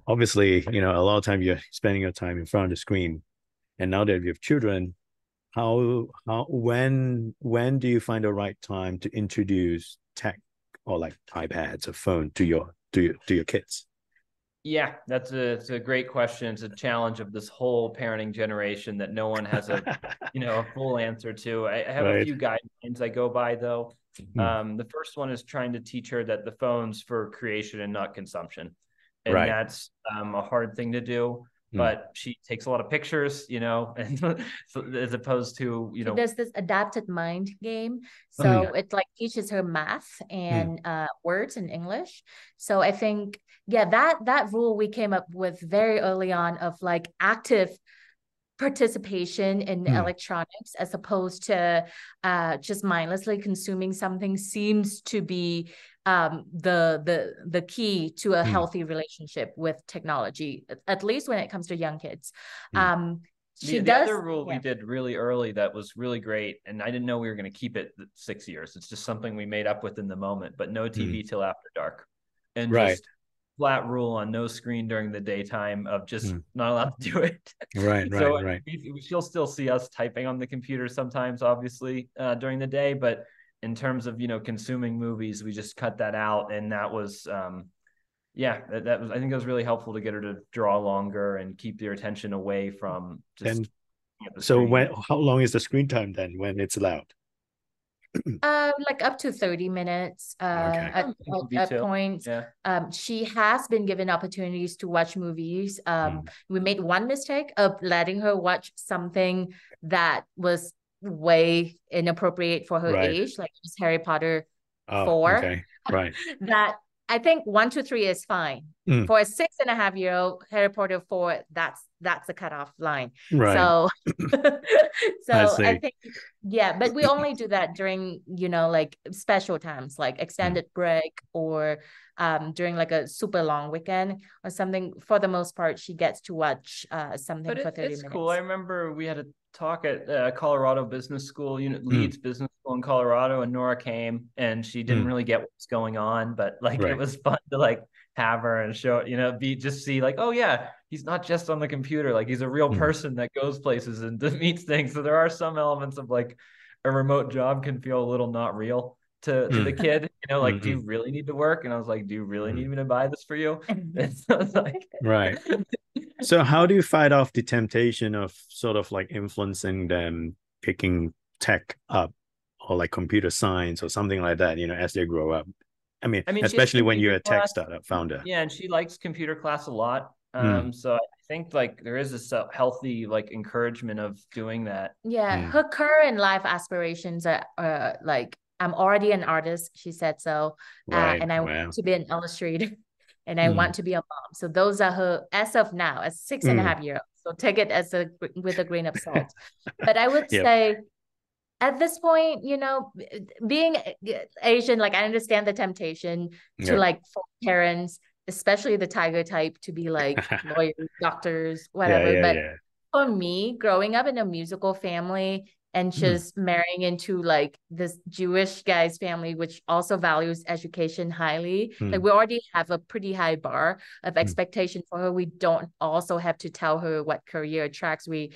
Obviously, a lot of time you're spending your time in front of the screen, and now that you have children, when do you find the right time to introduce tech or like iPads or phone to your kids? Yeah, that's a great question. It's a challenge of this whole parenting generation that no one has a full answer to. I have a few guidelines I go by though. The first one is trying to teach her that the phone's for creation and not consumption. And that's a hard thing to do. But she takes a lot of pictures, and so, as opposed to, She does this adapted mind game. So it like teaches her math and words in English. So I think, that rule we came up with very early on of like active participation in electronics as opposed to just mindlessly consuming something seems to be the key to a healthy relationship with technology, at least when it comes to young kids. The other rule we did really early that was really great, and I didn't know we were going to keep it 6 years. It's just something we made up within the moment, but no TV till after dark. And just flat rule on no screen during the daytime of just not allowed to do it. She'll still see us typing on the computer sometimes, obviously, during the day, but in terms of, consuming movies, we just cut that out. And that was, that was, I think it was really helpful to get her to draw longer and keep their attention away from just. So how long is the screen time then when it's allowed? Like up to 30 minutes at points. She has been given opportunities to watch movies. We made one mistake of letting her watch something that was way inappropriate for her age, like just Harry Potter 4. Okay. Right. That I think 1 to 3 is fine. For a 6.5-year-old, Harry Potter 4, that's the cutoff line. Right. So, I I think, yeah, but we only do that during, like special times, like extended break, or during like a super long weekend or something. For the most part, she gets to watch something for 30 minutes. Cool. I remember we had a talk at Colorado Business School, Leeds Business School in Colorado, and Nora came, and she didn't really get what's going on, but like it was fun to like have her and show, see like, oh yeah, he's not just on the computer, like he's a real person that goes places and meets things. So there are some elements of like a remote job can feel a little not real to the kid, like, do you really need to work? And I was like, do you really need me to buy this for you? And so it's like, right. So how do you fight off the temptation of sort of like influencing them picking tech up, or like computer science or something like that, as they grow up? I mean especially when you're a tech startup founder. Yeah, and she likes computer class a lot. So I think like there is this healthy like encouragement of doing that. Yeah, her current life aspirations are like, I'm already an artist, she said so, and I want to be an illustrator, and I want to be a mom. So those are her as of now, as 6.5-year-old. So take it with a grain of salt. But I would say, at this point, being Asian, like I understand the temptation to like for parents, especially the tiger type, to be like lawyers, doctors, whatever. But for me, growing up in a musical family and just marrying into like this Jewish guy's family, which also values education highly, like we already have a pretty high bar of expectation for her. We don't also have to tell her what career tracks we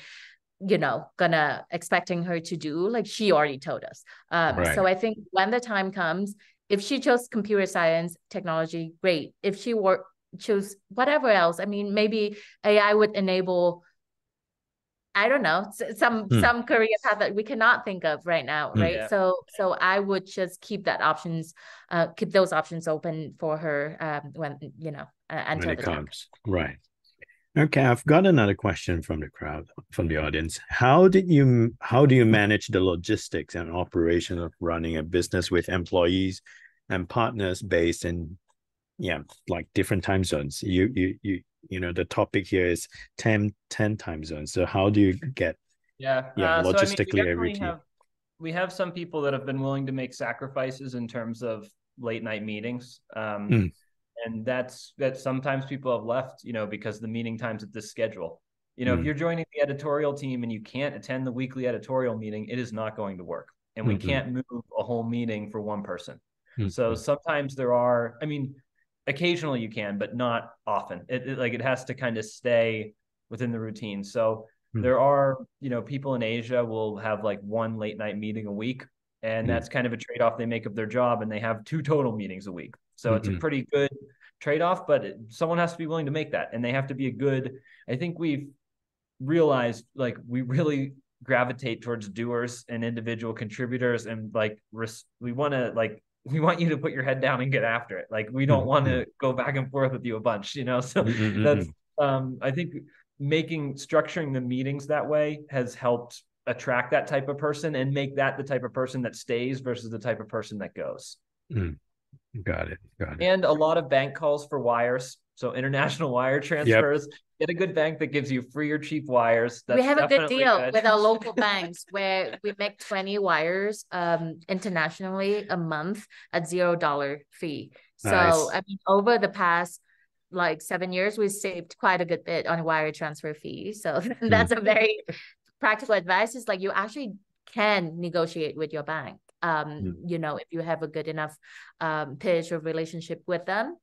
gonna expecting her to do. Like she already told us. So I think when the time comes, if she chose computer science, technology, great. If she chose whatever else, I mean, maybe AI would enable, I don't know, some career path that we cannot think of right now, right? Yeah. So I would just keep those options open for her when until when it comes. Right. Okay, I've got another question from the crowd, from the audience. How do you manage the logistics and operation of running a business with employees and partners based in like different time zones? The topic here is 10 time zones. So how do you get logistically so, everything? We have some people that have been willing to make sacrifices in terms of late night meetings. And that's sometimes people have left, because the meeting times at this schedule. If you're joining the editorial team and you can't attend the weekly editorial meeting, it is not going to work. And we can't move a whole meeting for one person. So sometimes there are, occasionally you can, but not often. It has to kind of stay within the routine. So there are, people in Asia will have like one late night meeting a week. And that's kind of a trade-off they make of their job, and they have 2 total meetings a week. So it's a pretty good trade-off, but someone has to be willing to make that. And they have to be I think we've realized like we really gravitate towards doers and individual contributors, and like we want you to put your head down and get after it. Like we don't want to go back and forth with you a bunch, so that's I think structuring the meetings that way has helped attract that type of person and make that the type of person that stays versus the type of person that goes. Got it. And a lot of bank calls for wires. So international wire transfers. Get a good bank that gives you free or cheap wires. We have a good deal with our local banks where we make 20 wires internationally a month at $0 fee. So over the past like 7 years, we saved quite a good bit on wire transfer fees. So that's a very practical advice, is like you actually can negotiate with your bank. If you have a good enough pitch or relationship with them.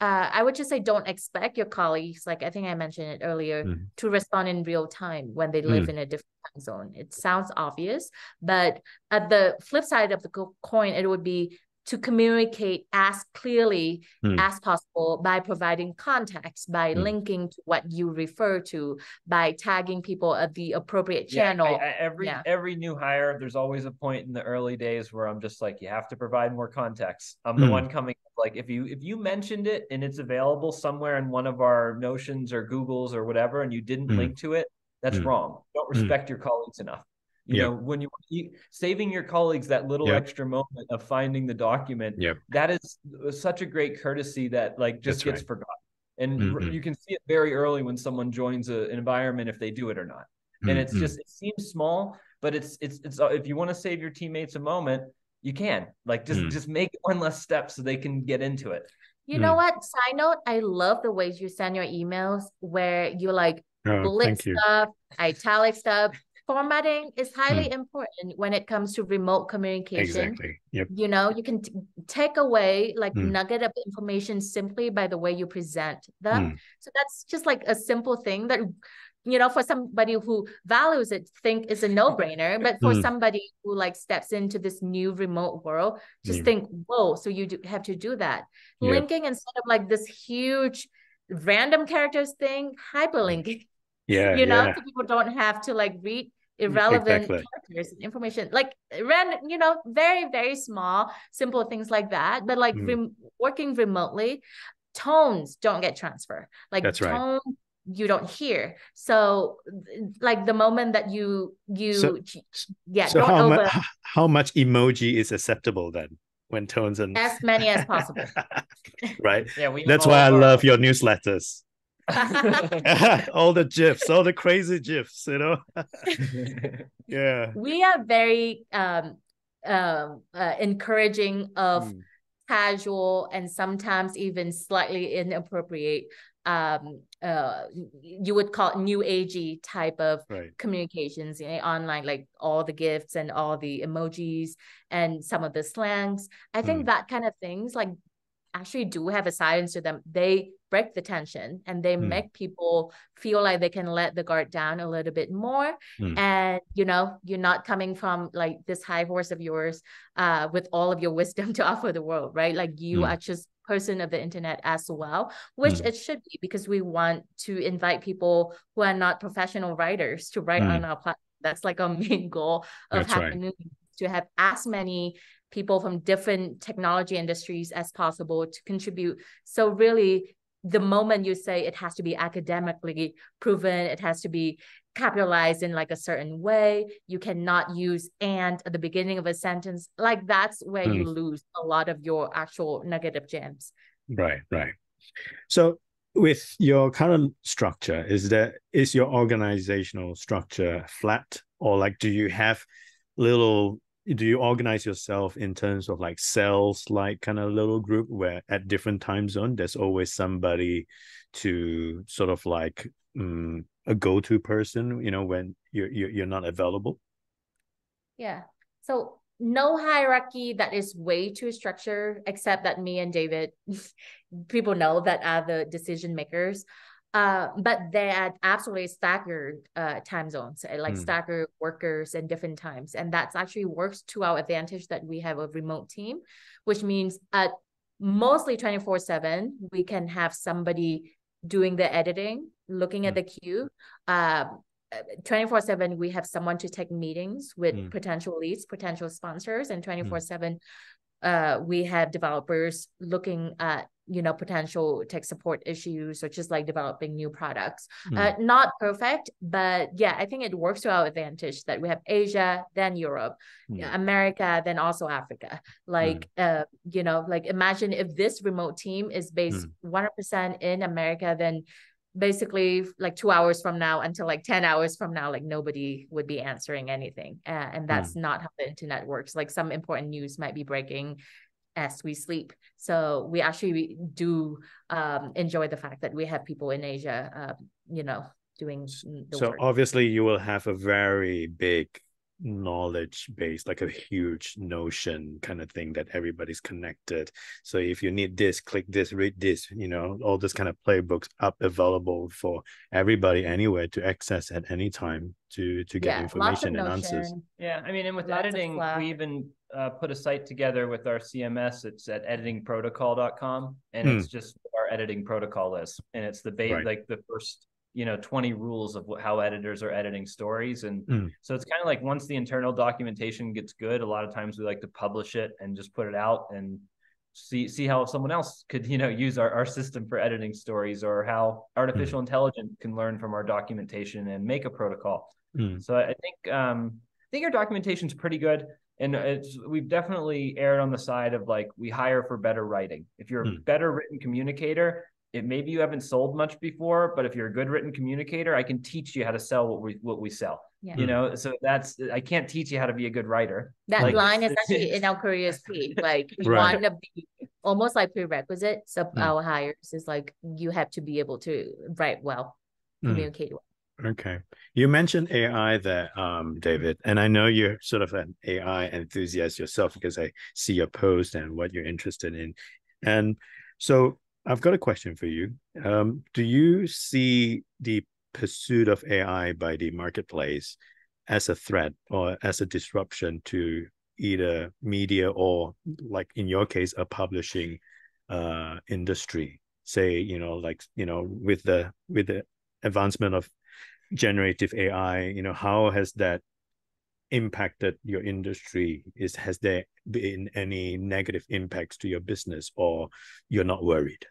I would just say, don't expect your colleagues, like I think I mentioned it earlier, to respond in real time when they live in a different time zone. It sounds obvious, but at the flip side of the coin, it would be to communicate as clearly as possible by providing context, by linking to what you refer to, by tagging people at the appropriate channel. Every new hire, there's always a point in the early days where I'm just like, you have to provide more context. I'm the one coming, like if you mentioned it and it's available somewhere in one of our Notions or Googles or whatever, and you didn't link to it, that's wrong. You don't respect your colleagues enough. When you saving your colleagues that little extra moment of finding the document, that is such a great courtesy that like just gets forgotten. And you can see it very early when someone joins an environment if they do it or not. And it's just, it seems small, but it's if you want to save your teammates a moment, you can, like, just make one less step so they can get into it. You know what? Side note, I love the ways you send your emails where you like bullet stuff, italic stuff. Formatting is highly important when it comes to remote communication. Exactly. Yep. You know, you can take away like nugget of information simply by the way you present them. So that's just like a simple thing that, you know, for somebody who values it, think is a no-brainer. But for somebody who like steps into this new remote world, just think, whoa, so you have to do that. Yep. Linking instead of like this huge random characters thing, hyperlinking. Yeah, you know, so people don't have to like read irrelevant characters and information, like random, you know, very, very small, simple things like that. But like working remotely, tones don't get transferred. Like that's tone, you don't hear. So like the moment that you how much emoji is acceptable then when tones and as many as possible. Right. Yeah, that's why I love your newsletters. All the gifs, all the crazy gifs, you know. Yeah, we are very encouraging of casual and sometimes even slightly inappropriate you would call it new agey type of communications, you know, online, like all the gifts and all the emojis and some of the slangs. I think that kind of things like actually do have a science to them. They break the tension and they make people feel like they can let the guard down a little bit more. And, you know, you're not coming from like this high horse of yours with all of your wisdom to offer the world, right? Like you are just person of the internet as well, which it should be, because we want to invite people who are not professional writers to write on our platform. That's like our main goal of HackerNoon, to have as many people from different technology industries as possible to contribute. So really, the moment you say it has to be academically proven, it has to be capitalized in like a certain way, you cannot use "and" at the beginning of a sentence, like that's where you lose a lot of your actual negative gems. Right. So with your current structure, is your organizational structure flat, or like do you organize yourself in terms of like cells, like kind of little group where at different time zone there's always somebody to sort of like a go-to person, you know, when you're not available? Yeah. So no hierarchy that is way too structured, except that me and David, people know that are the decision makers. But they are absolutely staggered time zones, like staggered workers and different times. And that's actually works to our advantage that we have a remote team, which means at mostly 24/7, we can have somebody doing the editing, looking at the queue. 24/7, we have someone to take meetings with potential leads, potential sponsors, and 24/7, we have developers looking at, you know, potential tech support issues, or just like developing new products. Not perfect, but yeah, I think it works to our advantage that we have Asia, then Europe, America, then also Africa. Like, you know, like imagine if this remote team is based 100% in America, then basically like 2 hours from now until like 10 hours from now, like nobody would be answering anything. And that's not how the internet works. Like some important news might be breaking as we sleep. So we actually do enjoy the fact that we have people in Asia, you know, doing the work. So obviously you will have a very big knowledge base, like a huge Notion kind of thing that everybody's connected. So if you need this, click this, read this, you know, all this kind of playbooks up available for everybody anywhere to access at any time to get information and answers. Yeah, I mean, and with editing, we even put a site together with our CMS. It's at editingprotocol.com, and it's just what our editing protocol is, and it's the base, like the first 20 rules of how editors are editing stories. And so it's kind of like once the internal documentation gets good, a lot of times we like to publish it and just put it out and see how someone else could, use our system for editing stories, or how artificial intelligence can learn from our documentation and make a protocol. So I think our documentation is pretty good. And we've definitely erred on the side of like, we hire for better writing. If you're a better written communicator, maybe you haven't sold much before, but if you're a good written communicator, I can teach you how to sell what we sell. Yeah. You know, so I can't teach you how to be a good writer. That like, line is actually in our career speed. Like Right. one of the almost like prerequisites of our hires is like you have to be able to write well, communicate well. Okay. You mentioned AI there, David, and I know you're sort of an AI enthusiast yourself because I see your post and what you're interested in. And so I've got a question for you. Do you see the pursuit of AI by the marketplace as a threat or as a disruption to either media or, like in your case, a publishing industry? Say, with the advancement of generative AI, how has that impacted your industry? Has there been any negative impacts to your business, or you're not worried?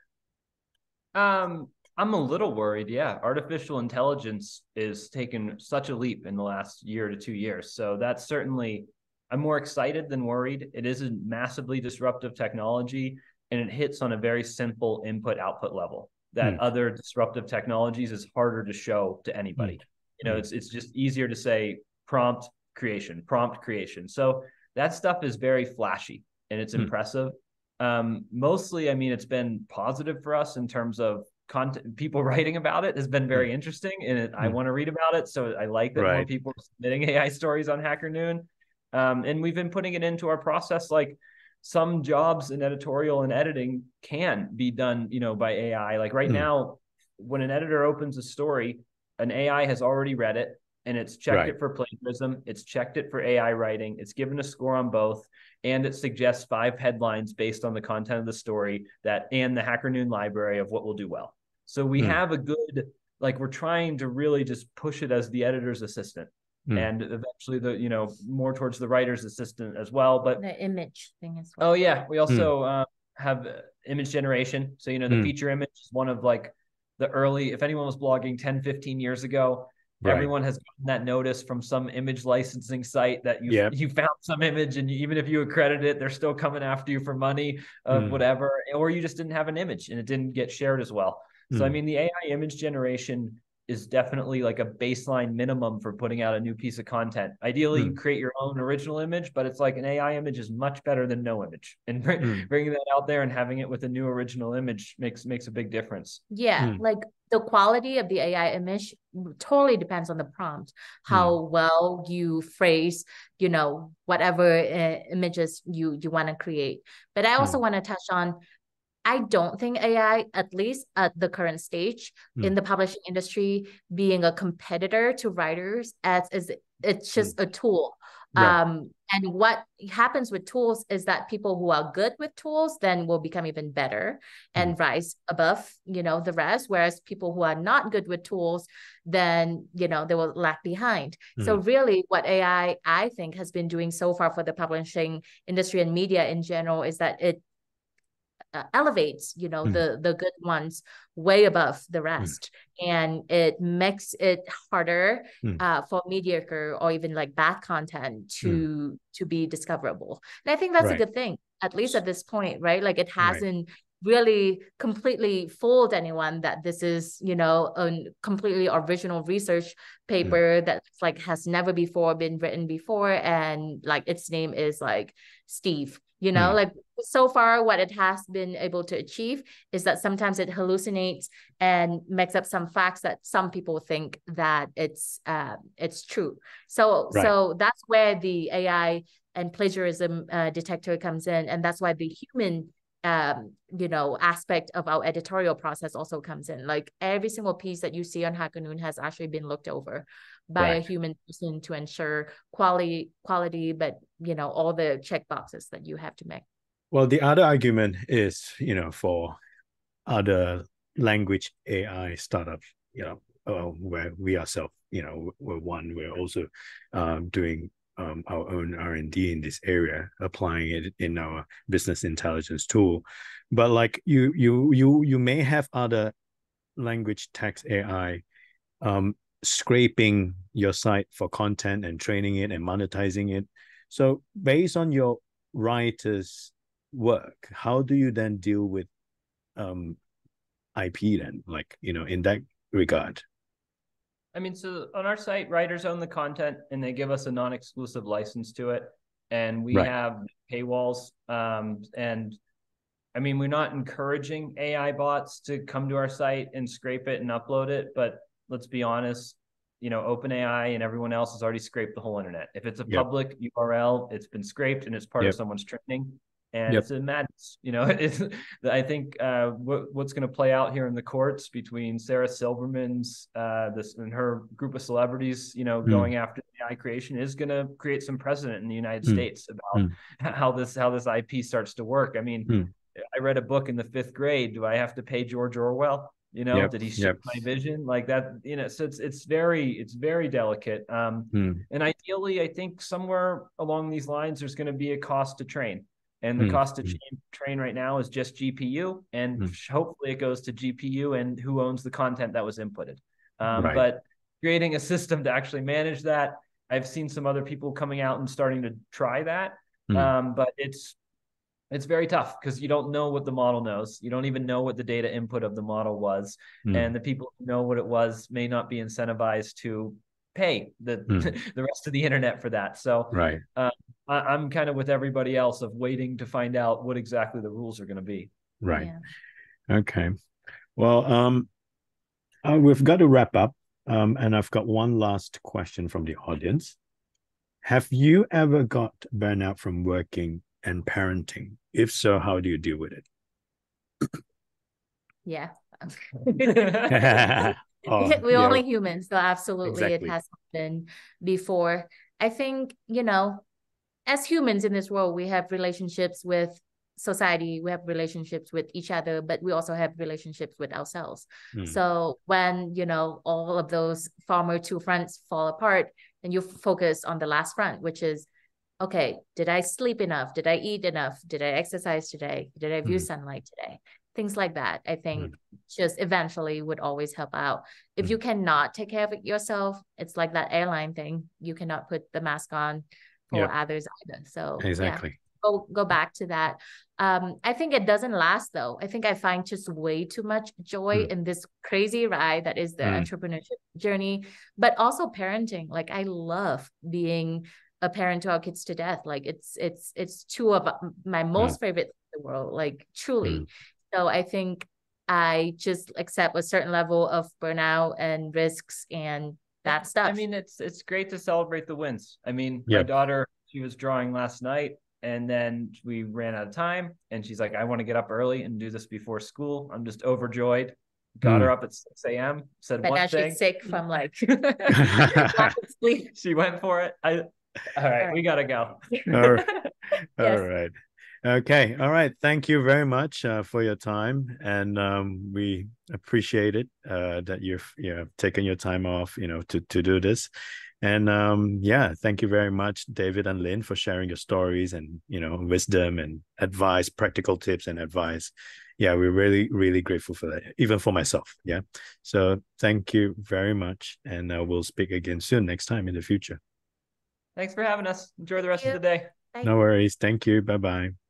I'm a little worried. Yeah. Artificial intelligence is taken such a leap in the last year to 2 years. So that's certainly, I'm more excited than worried. It is a massively disruptive technology, and it hits on a very simple input output level that other disruptive technologies is harder to show to anybody. It's just easier to say prompt creation. So that stuff is very flashy and it's impressive. Mostly, I mean, it's been positive for us in terms of content. People writing about it has been very interesting, and I want to read about it. So I like that more people are submitting AI stories on HackerNoon. And we've been putting it into our process. Like some jobs in editorial and editing can be done, by AI. Like right now, when an editor opens a story, an AI has already read it and it's checked it for plagiarism. It's checked it for AI writing. It's given a score on both. And it suggests 5 headlines based on the content of the story and the HackerNoon library of what will do well. So we have a good, like, we're trying to really just push it as the editor's assistant. And eventually more towards the writer's assistant as well. But the image thing as well. Oh yeah, we also have image generation. So the feature image is one of like the early, if anyone was blogging 10, 15 years ago, everyone has gotten that notice from some image licensing site that you found some image, and even if you accredit it, they're still coming after you for money of whatever, or you just didn't have an image and it didn't get shared as well. So I mean, the AI image generation is definitely like a baseline minimum for putting out a new piece of content. Ideally, you create your own original image, but it's like an AI image is much better than no image. And bringing that out there and having it with a new original image makes a big difference. Yeah, like the quality of the AI image totally depends on the prompt, how well you phrase, whatever images you want to create. But I also want to touch on, I don't think AI, at least at the current stage in the publishing industry, being a competitor to writers, as it's just a tool. And what happens with tools is that people who are good with tools then will become even better and rise above, the rest. Whereas people who are not good with tools, then, they will lag behind. So really what AI, I think, has been doing so far for the publishing industry and media in general is that it elevates the good ones way above the rest, and it makes it harder for mediocre or even like bad content to be discoverable. And I think that's a good thing, at least at this point, right? Like it hasn't really completely fooled anyone that this is a completely original research paper that like has never before been written before, and like its name is like Steve. Like so far what it has been able to achieve is that sometimes it hallucinates and makes up some facts that some people think that it's true. So that's where the AI and plagiarism detector comes in, and that's why the human aspect of our editorial process also comes in. Like every single piece that you see on HackerNoon has actually been looked over by a human person to ensure quality, but all the check boxes that you have to make. Well, the other argument is, for other language AI startups, where we ourselves, we're also doing our own R&D in this area, applying it in our business intelligence tool. But like you may have other language text AI scraping your site for content and training it and monetizing it. So based on your writers' work, how do you then deal with IP then, like, in that regard? I mean, so on our site, writers own the content and they give us a non-exclusive license to it. And we have paywalls. And I mean, we're not encouraging AI bots to come to our site and scrape it and upload it, but let's be honest, OpenAI and everyone else has already scraped the whole internet. If it's a public URL, it's been scraped and it's part of someone's training. And it's a madness, I think what's going to play out here in the courts between Sarah Silverman's and her group of celebrities, going after AI creation is going to create some precedent in the United States about how this IP starts to work. I mean, I read a book in the 5th grade. Do I have to pay George Orwell? Did he shape my vision like that? So it's very delicate. And ideally, I think somewhere along these lines, there's going to be a cost to train. And the cost to train right now is just GPU, and hopefully it goes to GPU and who owns the content that was inputted. But creating a system to actually manage that, I've seen some other people coming out and starting to try that. But it's very tough because you don't know what the model knows. You don't even know what the data input of the model was. And the people who know what it was may not be incentivized to pay the rest of the internet for that. So I'm kind of with everybody else of waiting to find out what exactly the rules are going to be. Okay. Well, we've got to wrap up. And I've got one last question from the audience. Have you ever got burnout from working and parenting? If so, how do you deal with it? Yeah. We're only humans, so absolutely it has happened before. I think, as humans in this world, we have relationships with society, we have relationships with each other, but we also have relationships with ourselves. So when, all of those former 2 fronts fall apart, and you focus on the last front, which is, okay, did I sleep enough? Did I eat enough? Did I exercise today? Did I view sunlight today? Things like that, I think just eventually would always help out. If you cannot take care of it yourself, it's like that airline thing. You cannot put the mask on for others either. So go back to that. I think it doesn't last though. I think I find just way too much joy in this crazy ride that is the entrepreneurship journey, but also parenting. Like I love being a parent to our kids to death. Like it's 2 of my most favorite in the world, like truly. So I think I just accept a certain level of burnout and risks and that stuff. I mean, it's great to celebrate the wins. I mean, my daughter, she was drawing last night and then we ran out of time and she's like, I want to get up early and do this before school. I'm just overjoyed. Got her up at 6 a.m. Said but one now thing. She's sick from like lack of sleep. She went for it. All right, we gotta go. All right. Okay. All right. Thank you very much for your time, and we appreciate it that you've taken your time off, to do this. And thank you very much, David and Lynn, for sharing your stories and wisdom and advice, practical tips and advice. Yeah, we're really, really grateful for that, even for myself. Yeah. So thank you very much, and we'll speak again soon next time in the future. Thanks for having us. Enjoy the rest of the day. Bye. No worries. Thank you. Bye-bye.